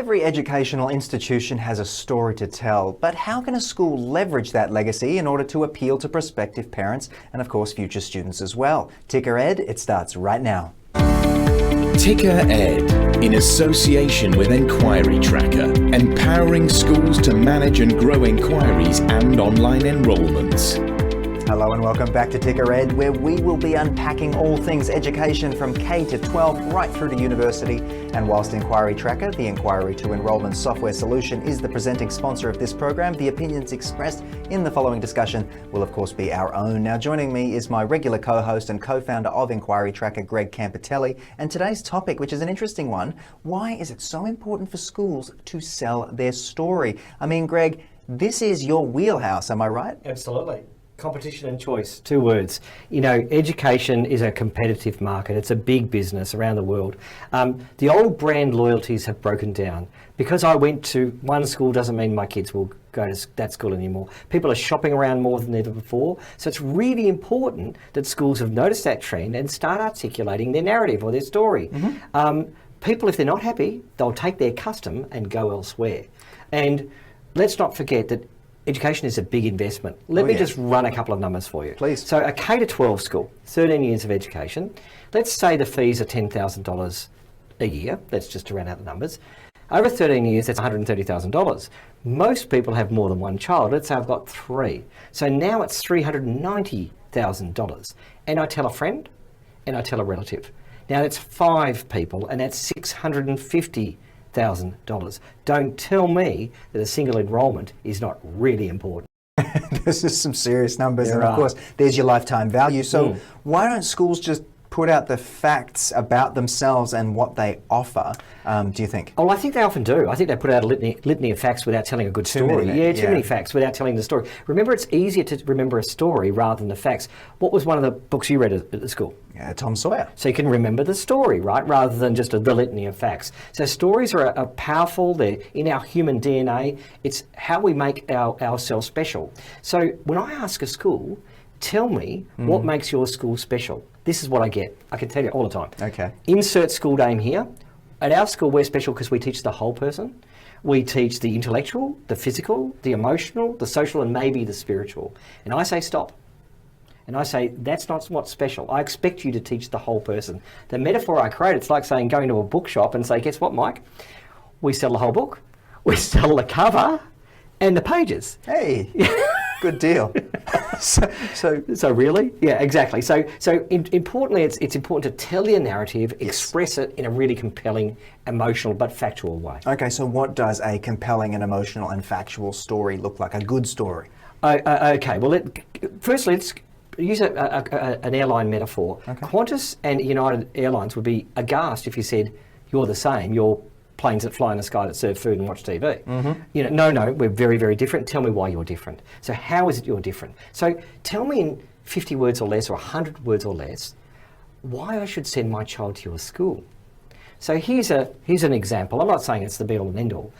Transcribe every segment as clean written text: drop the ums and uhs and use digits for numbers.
Every educational institution has a story to tell, but how can a school leverage that legacy in order to appeal to prospective parents and, of course, future students as well? Ticker Ed, it starts right now. Ticker Ed, in association with Enquiry Tracker, empowering schools to manage and grow inquiries and online enrolments. Hello and welcome back to Ticker Ed, where we will be unpacking all things education from K to 12 right through to university. And whilst Enquiry Tracker, the Inquiry to Enrolment software solution, is the presenting sponsor of this program, the opinions expressed in the following discussion will of course be our own. Now joining me is my regular co-host and co-founder of Enquiry Tracker, Greg Campitelli. And today's topic, which is an interesting one, why is it so important for schools to sell their story? I mean, Greg, this is your wheelhouse, am I right? Absolutely. Competition and choice, two words. You know, education is a competitive market. It's a big business around the world. The old brand loyalties have broken down. Because I went to one school doesn't mean my kids will go to that school anymore. People are shopping around more than ever before. So it's really important that schools have noticed that trend and start articulating their narrative or their story. People, if they're not happy, they'll take their custom and go elsewhere. And let's not forget that education is a big investment. Let me just run a couple of numbers for you. Please. So a K to 12 school, 13 years of education. Let's say the fees are $10,000 a year. Let's just round out the numbers. Over 13 years, that's $130,000. Most people have more than one child. Let's say I've got three. So now it's $390,000. And I tell a friend and I tell a relative. Now that's 5 people and that's $650,000. Don't tell me that a single enrolment is not really important. This is some serious numbers, and of course, there's your lifetime value. So why don't schools just put out the facts about themselves and what they offer, do you think? Oh, I think they often do. I think they put out a litany of facts without telling a good story. Too many facts without telling the story. Remember, it's easier to remember a story rather than the facts. What was one of the books you read at the school? Tom Sawyer. So you can remember the story, right, rather than just the litany of facts. So stories are powerful. They're in our human DNA. It's how we make ourselves special. So when I ask a school, tell me what makes your school special. This is what I get. I can tell you all the time. Okay. Insert school name here. At our school, we're special because we teach the whole person. We teach the intellectual, the physical, the emotional, the social, and maybe the spiritual. And I say stop. And I say, that's not what's special. I expect you to teach the whole person. The metaphor I create, it's like saying going to a bookshop and say, guess what, Mike? We sell the whole book. We sell the cover and the pages. Hey, good deal. So really? Yeah, exactly. So importantly, it's important to tell your narrative, express it in a really compelling, emotional but factual way. Okay, so what does a compelling and emotional and factual story look like? A good story? Okay, well, firstly, let's use an airline metaphor. Okay. Qantas and United Airlines would be aghast if you said, you're the same, you're planes that fly in the sky that serve food and watch TV. You know, no, we're very, very different. Tell me why you're different. So how is it you're different? So tell me in 50 words or less or 100 words or less why I should send my child to your school. So here's an example. I'm not saying it's the be all and end all.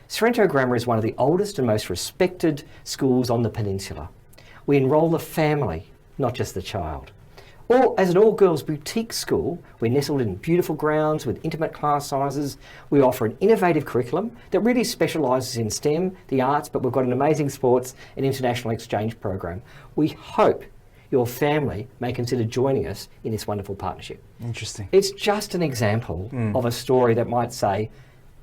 Sorrento Grammar is one of the oldest and most respected schools on the peninsula. We enrol the family, not just the child. As an all-girls boutique school, we're nestled in beautiful grounds with intimate class sizes. We offer an innovative curriculum that really specialises in STEM, the arts, but we've got an amazing sports and international exchange program. We hope your family may consider joining us in this wonderful partnership. Interesting. It's just an example of a story that might say,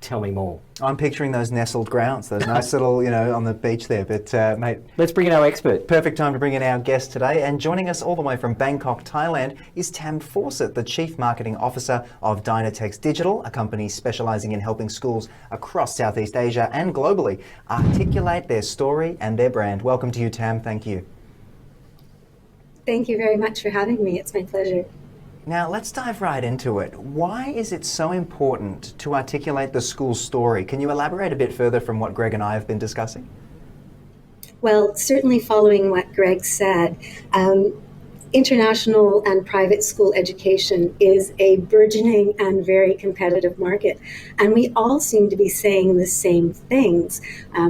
tell me more. I'm picturing those nestled grounds, those nice little, on the beach there. But mate, let's bring in our expert. Perfect time to bring in our guest today. And joining us all the way from Bangkok, Thailand, is Tam Fawcett, the Chief Marketing Officer of Dynatex Digital, a company specialising in helping schools across Southeast Asia and globally articulate their story and their brand. Welcome to you, Tam. Thank you. Thank you very much for having me. It's my pleasure. Now, let's dive right into it. Why is it so important to articulate the school's story? Can you elaborate a bit further from what Greg and I have been discussing? Well, certainly following what Greg said, international and private school education is a burgeoning and very competitive market. And we all seem to be saying the same things.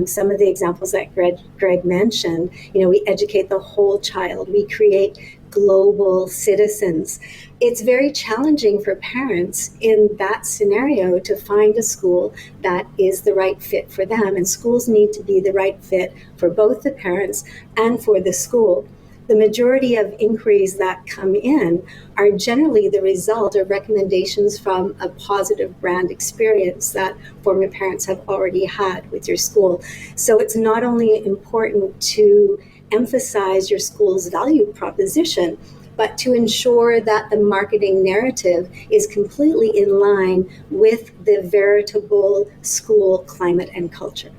Some of the examples that Greg mentioned, we educate the whole child. We create global citizens. It's very challenging for parents in that scenario to find a school that is the right fit for them, and schools need to be the right fit for both the parents and for the school. The majority of inquiries that come in are generally the result of recommendations from a positive brand experience that former parents have already had with your school. So it's not only important to emphasize your school's value proposition, but to ensure that the marketing narrative is completely in line with the veritable school climate and culture.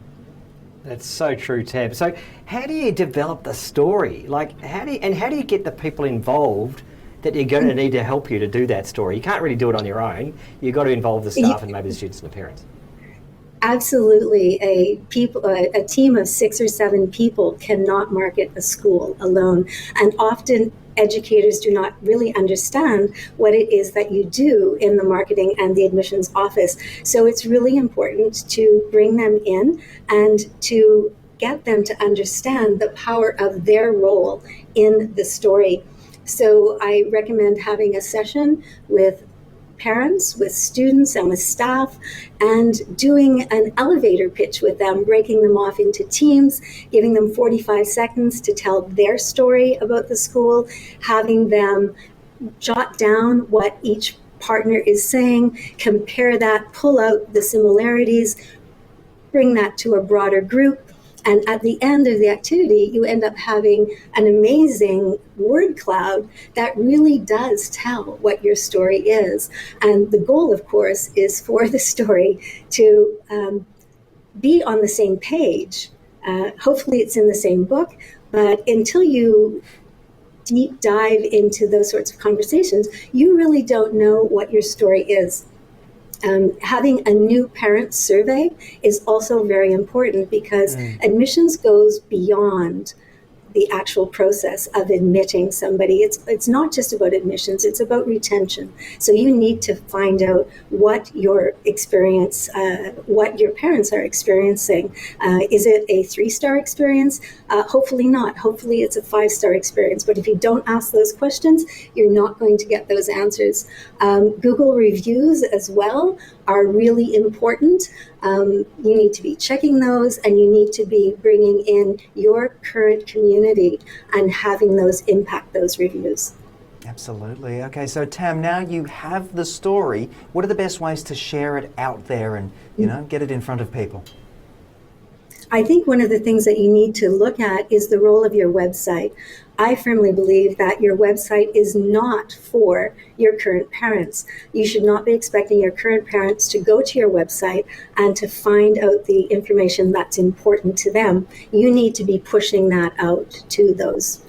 That's so true, Tab. So how do you develop the story? Like, how do you get the people involved that you're going to need to help you to do that story? You can't really do it on your own. You've got to involve the staff and maybe the students and the parents. Absolutely. A team of 6 or 7 people cannot market a school alone. And often educators do not really understand what it is that you do in the marketing and the admissions office. So it's really important to bring them in and to get them to understand the power of their role in the story. So I recommend having a session with parents, with students, and with staff, and doing an elevator pitch with them, breaking them off into teams, giving them 45 seconds to tell their story about the school, having them jot down what each partner is saying, compare that, pull out the similarities, bring that to a broader group. And at the end of the activity, you end up having an amazing word cloud that really does tell what your story is. And the goal, of course, is for the story to be on the same page. Hopefully it's in the same book, but until you deep dive into those sorts of conversations, you really don't know what your story is. Having a new parent survey is also very important because admissions goes beyond the actual process of admitting somebody. It's not just about admissions, it's about retention. So you need to find out what your experience, what your parents are experiencing. Is it a 3-star experience? Hopefully not. Hopefully it's a 5-star experience. But if you don't ask those questions, you're not going to get those answers. Google reviews as well are really important. You need to be checking those, and you need to be bringing in your current community and having those impact those reviews. Absolutely. Okay, so Tam, now you have the story. What are the best ways to share it out there and, get it in front of people? I think one of the things that you need to look at is the role of your website. I firmly believe that your website is not for your current parents. You should not be expecting your current parents to go to your website and to find out the information that's important to them. You need to be pushing that out to those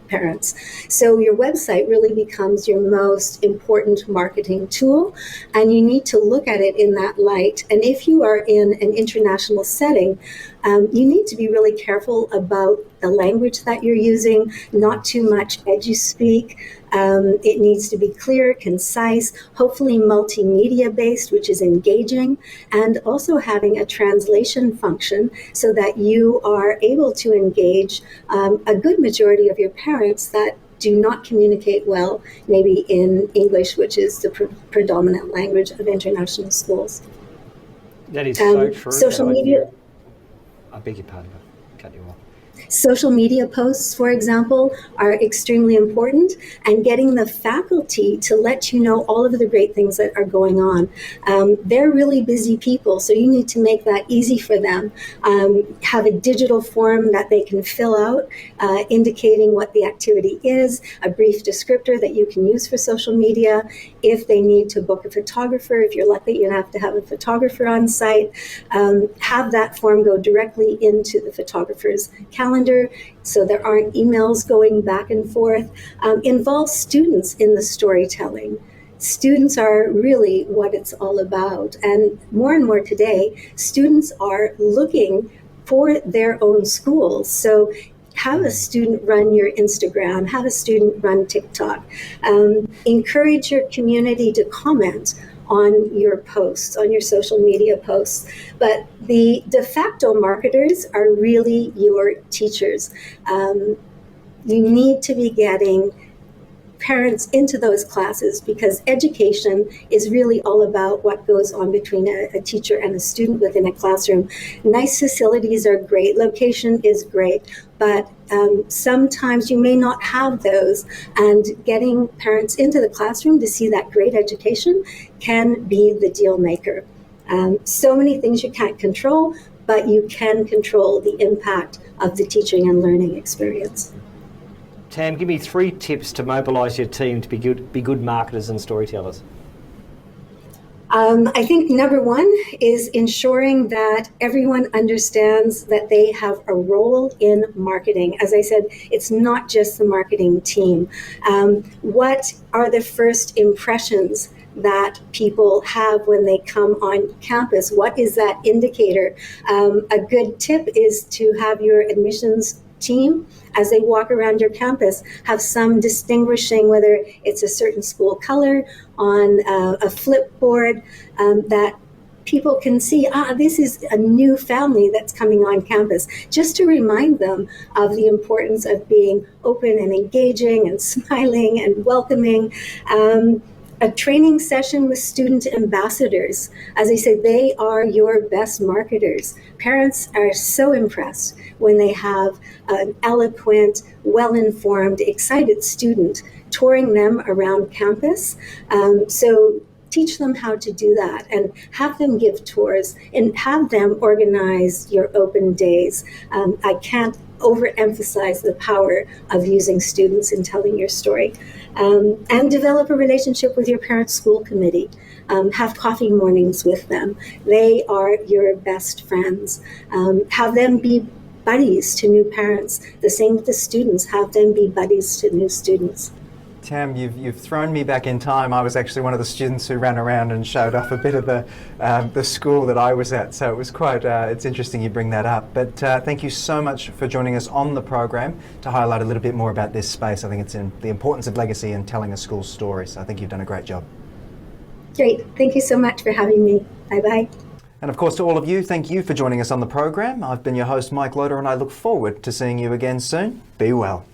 parents. So your website really becomes your most important marketing tool, and you need to look at it in that light. And if you are in an international setting, you need to be really careful about the language that you're using, not too much edu-speak. It needs to be clear, concise, hopefully multimedia based, which is engaging, and also having a translation function so that you are able to engage a good majority of your parents that do not communicate well, maybe in English, which is the predominant language of international schools. That is so true. Social media. I beg your pardon, I cut you off. Social media posts, for example, are extremely important, and getting the faculty to let you know all of the great things that are going on. They're really busy people, so you need to make that easy for them. Have a digital form that they can fill out, indicating what the activity is, a brief descriptor that you can use for social media. If they need to book a photographer, if you're lucky, you have to have a photographer on site. Have that form go directly into the photographer's calendar, so there aren't emails going back and forth. Involve students in the storytelling. Students are really what it's all about. And more today, students are looking for their own schools. So have a student run your Instagram, have a student run TikTok. Encourage your community to comment on your posts, on your social media posts. But the de facto marketers are really your teachers. You need to be getting parents into those classes, because education is really all about what goes on between a teacher and a student within a classroom. Nice facilities are great, location is great, but sometimes you may not have those, and getting parents into the classroom to see that great education can be the deal maker. So many things you can't control, but you can control the impact of the teaching and learning experience. Tam, give me 3 tips to mobilise your team to be good marketers and storytellers. I think number 1 is ensuring that everyone understands that they have a role in marketing. As I said, it's not just the marketing team. What are the first impressions that people have when they come on campus? What is that indicator? A good tip is to have your admissions team, as they walk around your campus, have some distinguishing, whether it's a certain school color on a flipboard, that people can see, this is a new family that's coming on campus, just to remind them of the importance of being open and engaging and smiling and welcoming. A training session with student ambassadors. As I said, they are your best marketers. Parents are so impressed when they have an eloquent, well-informed, excited student touring them around campus. So teach them how to do that, and have them give tours, and have them organize your open days. I can't overemphasize the power of using students in telling your story. And develop a relationship with your parents' school committee. Have coffee mornings with them. They are your best friends. Have them be buddies to new parents. The same with the students. Have them be buddies to new students. Tam, you've thrown me back in time. I was actually one of the students who ran around and showed off a bit of the school that I was at, so it was quite, it's interesting you bring that up. But thank you so much for joining us on the program to highlight a little bit more about this space. I think it's in the importance of legacy and telling a school's story, so I think you've done a great job. Great, thank you so much for having me. Bye-bye. And of course to all of you, thank you for joining us on the program. I've been your host, Mike Loader, and I look forward to seeing you again soon. Be well.